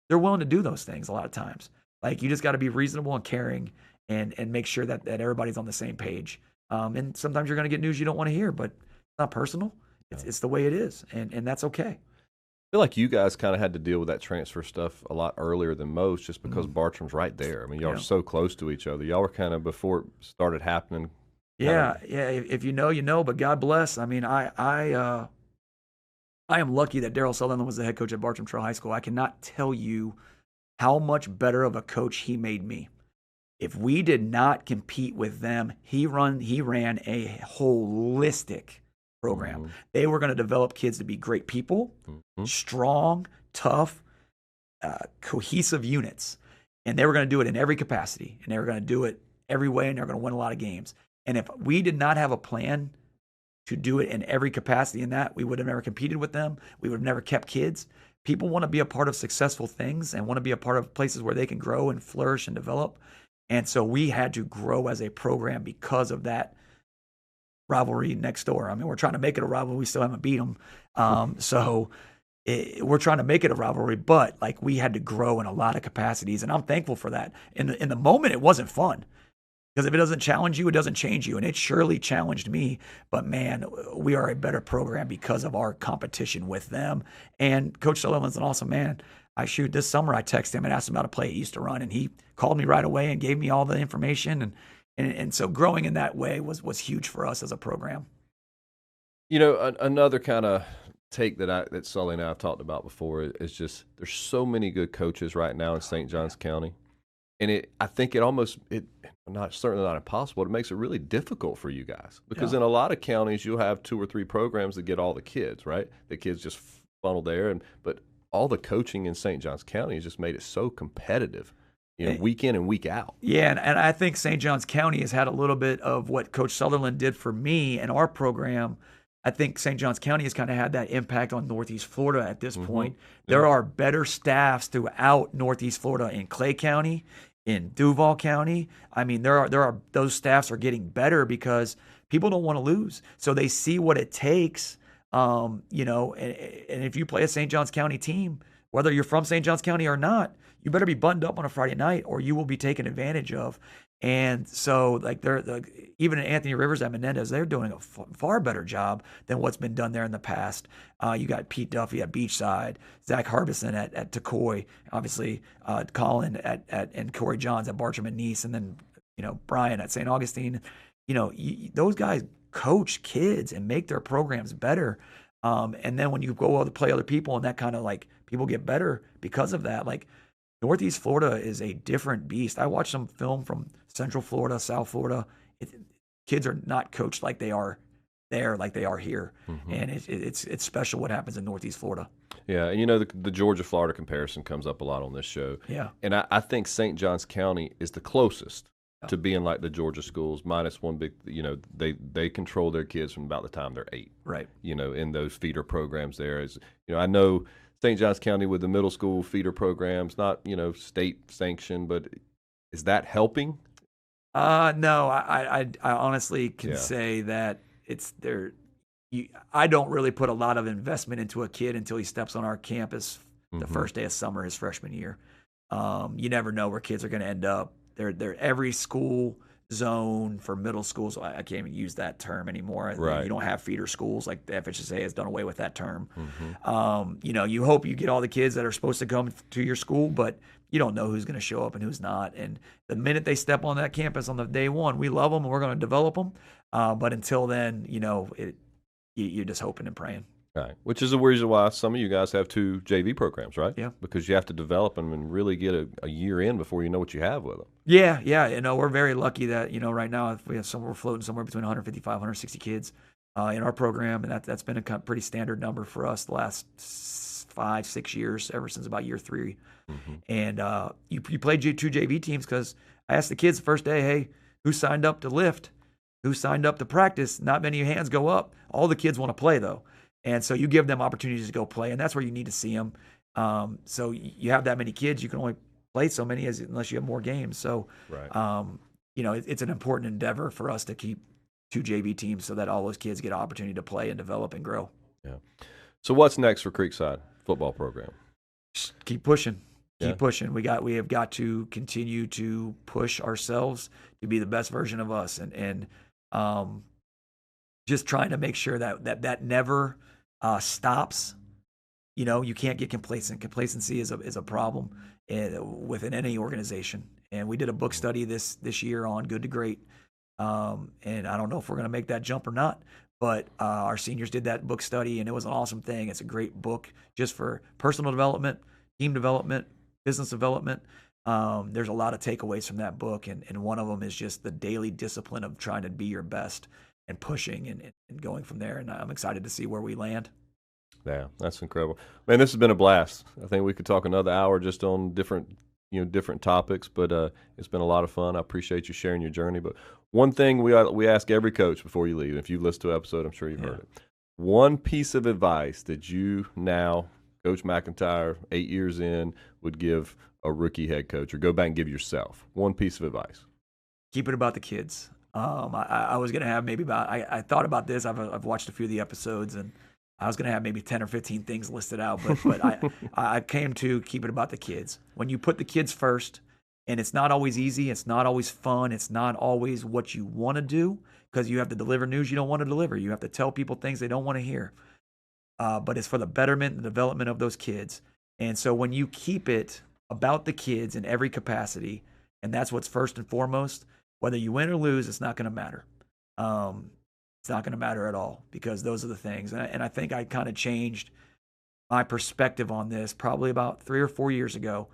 they're willing to do those things a lot of times. Like, you just got to be reasonable and caring and make sure that everybody's on the same page. And sometimes you're going to get news you don't want to hear, but it's not personal. It's the way it is, and that's okay. I feel like you guys kind of had to deal with that transfer stuff a lot earlier than most, just because Bartram's right there. I mean, y'all are so close to each other. Y'all were kind of, before it started happening. Yeah. If you know, you know. But God bless. I mean, I am lucky that Daryl Sutherland was the head coach at Bartram Trail High School. I cannot tell you how much better of a coach he made me. If we did not compete with them, he ran a holistic program. Mm-hmm. They were going to develop kids to be great people, strong, tough, cohesive units. And they were going to do it in every capacity. And they were going to do it every way, and they were going to win a lot of games. And if we did not have a plan to do it in every capacity in that, we would have never competed with them. We would have never kept kids. People want to be a part of successful things and want to be a part of places where they can grow and flourish and develop. And so we had to grow as a program because of that rivalry next door. I mean, we're trying to make it a rivalry. We still haven't beat them. We're trying to make it a rivalry, but like, we had to grow in a lot of capacities, and I'm thankful for that. In the moment, it wasn't fun. Because if it doesn't challenge you, it doesn't change you. And it surely challenged me. But, man, we are a better program because of our competition with them. And Coach Sullivan's an awesome man. This summer I texted him and asked him how to play at East to Run. And he called me right away and gave me all the information. And so growing in that way was huge for us as a program. You know, another kind of take that Sully and I have talked about before is just there's so many good coaches right now in St. Johns County. And I think certainly not impossible. It makes it really difficult for you guys because in a lot of counties you'll have 2 or 3 programs that get all the kids, right? The kids just funnel there, but all the coaching in St. Johns County has just made it so competitive, week in and week out. Yeah, and I think St. Johns County has had a little bit of what Coach Sutherland did for me and our program. I think St. Johns County has kind of had that impact on Northeast Florida at this point. There are better staffs throughout Northeast Florida in Clay County, in Duval County. I mean, those staffs are getting better because people don't want to lose. So they see what it takes, and if you play a St. Johns County team, whether you're from St. Johns County or not, you better be buttoned up on a Friday night or you will be taken advantage of. And so, even Anthony Rivers at Menendez, they're doing a far better job than what's been done there in the past. You got Pete Duffy at Beachside, Zach Harbison at Tecoy, obviously Colin and Corey Johns at Bartram and Nice, and then Brian at St. Augustine. Those guys coach kids and make their programs better. And then when you go to play other people, and that kind of people get better because of that. Northeast Florida is a different beast. I watched some film from Central Florida, South Florida. Kids are not coached like they are there, like they are here. And it's special what happens in Northeast Florida. Yeah, and the Georgia-Florida comparison comes up a lot on this show. Yeah. And I think St. Johns County is the closest to being like the Georgia schools, minus one big, they control their kids from about the time they're 8. Right. In those feeder programs there. I know St. Johns County with the middle school feeder programs, not, state sanctioned, but is that helping? No, I honestly can say that it's there. I don't really put a lot of investment into a kid until he steps on our campus the first day of summer, his freshman year. You never know where kids are going to end up. They're every school zone for middle schools. I can't even use that term anymore. Right. You don't have feeder schools. Like the FHSA has done away with that term. You hope you get all the kids that are supposed to come to your school, but you don't know who's going to show up and who's not. And the minute they step on that campus on the day one, we love them and we're going to develop them. But until then, you're just hoping and praying. Right, which is the reason why some of you guys have 2 JV programs, right? Yeah. Because you have to develop them and really get a year in before you know what you have with them. Yeah. We're very lucky that, right now we're floating somewhere between 155, 160 kids in our program, and that's been a pretty standard number for us the last 5-6 years, ever since about year 3. And you play 2 JV teams because I asked the kids the first day, hey, who signed up to lift? Who signed up to practice? Not many hands go up. All the kids want to play, though. And so you give them opportunities to go play, and that's where you need to see them. So you have that many kids, you can only play so many unless you have more games. So, right. It's an important endeavor for us to keep 2 JV teams so that all those kids get an opportunity to play and develop and grow. Yeah. So what's next for Creekside football program? Just keep pushing. Keep pushing. We have got to continue to push ourselves to be the best version of us, and just trying to make sure that never stops. You can't get complacent. Complacency is a problem within any organization. And we did a book study this year on Good to Great, and I don't know if we're going to make that jump or not. But our seniors did that book study, and it was an awesome thing. It's a great book just for personal development, team development, business development. There's a lot of takeaways from that book, and one of them is just the daily discipline of trying to be your best and pushing and going from there. And I'm excited to see where we land. Yeah, that's incredible. Man, this has been a blast. I think we could talk another hour just on different topics, but it's been a lot of fun. I appreciate you sharing your journey. But one thing we ask every coach before you leave, if you've listened to an episode, I'm sure you've heard it. One piece of advice that you now, Coach McIntyre, 8 years in, would give a rookie head coach, or go back and give yourself. One piece of advice. Keep it about the kids. I was going to have I thought about this. I've watched a few of the episodes, and I was going to have maybe 10 or 15 things listed out, but I came to keep it about the kids. When you put the kids first, And it's not always easy. It's not always fun. It's not always what you want to do because you have to deliver news you don't want to deliver. You have to tell people things they don't want to hear. But it's for the betterment and development of those kids. And so when you keep it about the kids in every capacity, and that's what's first and foremost, whether you win or lose, it's not going to matter. It's not going to matter at all because those are the things. And I think I kind of changed my perspective on this probably about 3 or 4 years ago.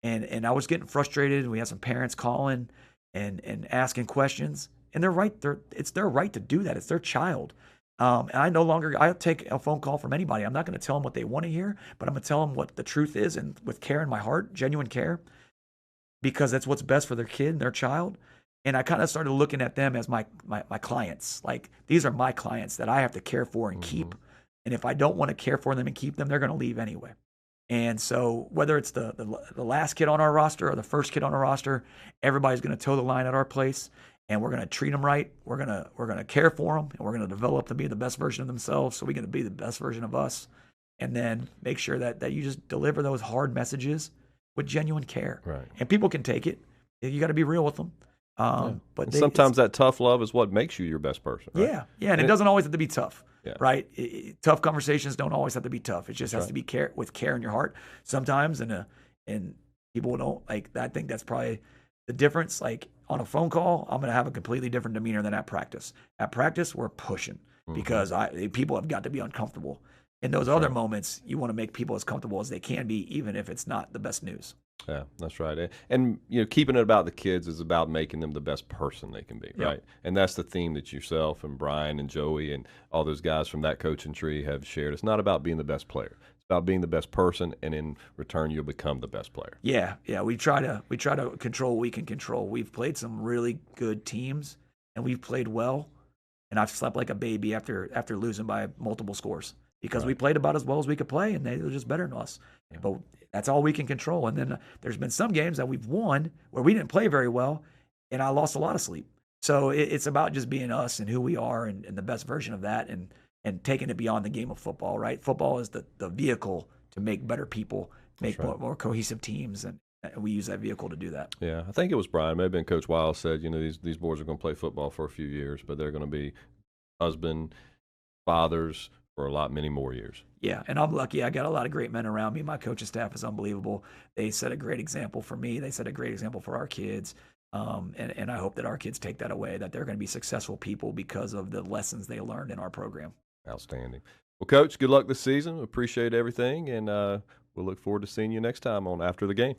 And I was getting frustrated. We had some parents calling and asking questions. And they're right. It's their right to do that. It's their child. And I'll take a phone call from anybody. I'm not going to tell them what they want to hear, but I'm going to tell them what the truth is and with care in my heart, genuine care, because that's what's best for their kid and their child. And I kind of started looking at them as my clients. Like, these are my clients that I have to care for and keep. And if I don't want to care for them and keep them, they're going to leave anyway. And so whether it's the last kid on our roster or the first kid on our roster, everybody's going to toe the line at our place. And we're going to treat them right. We're going to care for them, and we're going to develop to be the best version of themselves. So we're going to be the best version of us, and then make sure that you just deliver those hard messages with genuine care. Right. And people can take it. You got to be real with them. But sometimes that tough love is what makes you your best person. Right? Yeah, and it doesn't always have to be tough. Yeah. Right. Tough conversations don't always have to be tough. It just has to be with care in your heart. Sometimes, and people don't like. I think that's probably the difference. Like, on a phone call, I'm going to have a completely different demeanor than at practice. At practice, we're pushing because people have got to be uncomfortable. In those other moments, you want to make people as comfortable as they can be, even if it's not the best news. Yeah, that's right. And keeping it about the kids is about making them the best person they can be, right? And that's the theme that yourself and Brian and Joey and all those guys from that coaching tree have shared. It's not about being the best player. It's about being the best person, and in return, you'll become the best player. Yeah. We try to control what we can control. We've played some really good teams, and we've played well. And I've slept like a baby after losing by multiple scores because we played about as well as we could play, and they were just better than us. Yeah. But that's all we can control. And then there's been some games that we've won where we didn't play very well, and I lost a lot of sleep. So it's about just being us and who we are and the best version of that and taking it beyond the game of football, right? Football is the vehicle to make better people, make more cohesive teams, and we use that vehicle to do that. Yeah, I think it was Brian, maybe been Coach Wiles said, these boys are going to play football for a few years, but they're going to be husband, fathers, for many more years. Yeah, and I'm lucky. I got a lot of great men around me. My coaching staff is unbelievable. They set a great example for me. They set a great example for our kids. And I hope that our kids take that away, that they're going to be successful people because of the lessons they learned in our program. Outstanding. Well, Coach, good luck this season. Appreciate everything, and we'll look forward to seeing you next time on After the Game.